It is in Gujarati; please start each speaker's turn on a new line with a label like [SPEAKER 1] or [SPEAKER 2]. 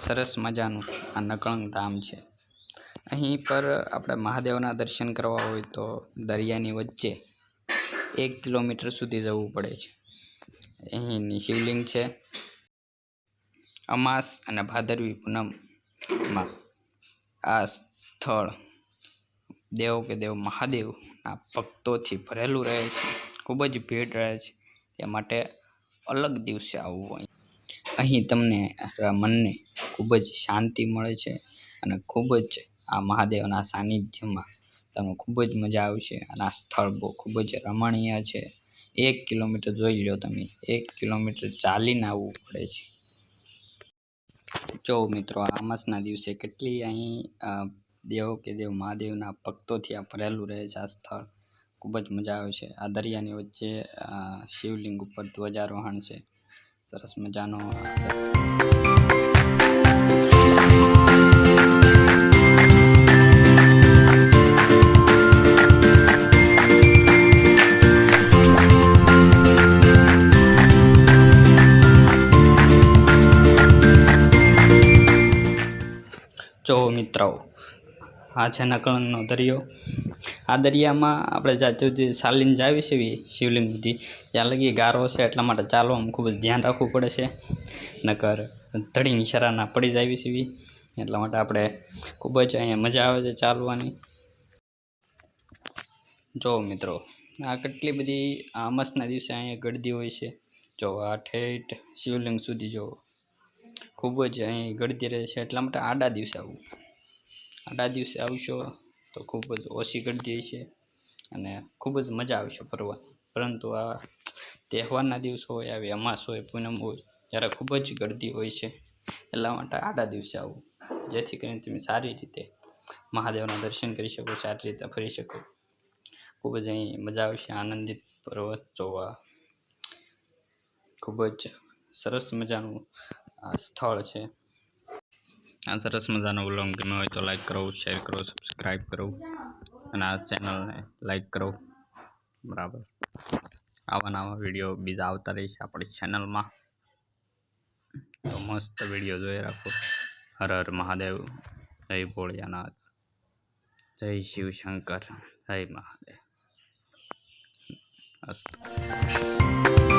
[SPEAKER 1] સરસ મજાનું આ નકળંગ ધામ છે। અહીં પર આપણે મહાદેવના દર્શન કરવા હોય તો દરિયાની વચ્ચે 1 કિલોમીટર સુધી જવું પડે છે। અહીંની શિવલિંગ છે। અમાસ અને ભાદરવી પૂનમમાં આ સ્થળ દેવ કે દેવ મહાદેવના ભક્તોથી ભરેલું રહે છે। ખૂબ જ ભીડ રહે છે, તે માટે અલગ દિવસે આવવું। અહીં તમને મનને ખૂબ જ શાંતિ મળે છે અને ખૂબ જ આ મહાદેવના સાનિધ્યમાં તમને ખૂબ જ મજા આવશે। અને આ સ્થળ ખૂબ જ રમણીય છે। 1 કિલોમીટર જોઈ લો તમે, 1 કિલોમીટર ચાલીને આવવું પડે છે। જો મિત્રો, આ અમાસના દિવસે કેટલી અહીં દેવ કે દેવ મહાદેવના ભક્તોથી આ ભરેલું રહે છે। આ સ્થળ ખૂબ જ મજા આવે છે। આ દરિયાની વચ્ચે શિવલિંગ ઉપર ધ્વજારોહણ છે, સરસ મજાનો। જો મિત્રો, આ છે નકળંગનો દરિયો। આ દરિયામાં આપણે જ્યાં ચાલીને જાવી છીએ શિવલિંગ સુધી, ત્યાં લગી ગારો છે, એટલા માટે ચાલવામાં ખૂબ જ ધ્યાન રાખવું પડે છે, નકર ધડી નિશારાના પડી જાવી છીએ। એટલા માટે આપણે ખૂબ જ અહીંયા મજા આવે છે ચાલવાની। જો મિત્રો, આ કેટલી બધી અમાસના દિવસે અહીંયા ગળદી હોય છે। જો આ ઠેઠ શિવલિંગ સુધી જો ખૂબ જ અહીં ગળદી રહે છે, એટલા માટે આડા દિવસે આવવું। આડા દિવસે આવશો તો ખૂબ જ ઓછી ગળદી હશે અને ખૂબ જ મજા આવશે ફરવા। પરંતુ આ તહેવારના દિવસો હોય, આવી અમાસ હોય, પૂનમ હોય, ત્યારે ખૂબ જ ગળદી હોય છે, એટલા માટે આડા દિવસે આવવું, જેથી કરીને તમે સારી રીતે મહાદેવના દર્શન કરી શકો, સારી રીતે ફરી શકો। ખૂબ જ અહીં મજા આવશે। આનંદિત પર્વત જોવા ખૂબ જ સરસ મજાનું આ સ્થળ છે। આ સરસ મજાનો વ્લોગ ગમ્યો હોય તો લાઈક કરો, શેર કરો, સબસ્ક્રાઈબ કરો અને આ ચેનલને લાઈક કરો, બરાબર। આવા નવા વિડીયો બીજા આવતા રહેશે આપણી ચેનલમાં, તો મસ્ત વિડીયો જોઈ રાખો। હર હર મહાદેવ, જય ભોળિયાનાથ, જય શિવ શંકર, જય મહાદેવ। અસ્તુ।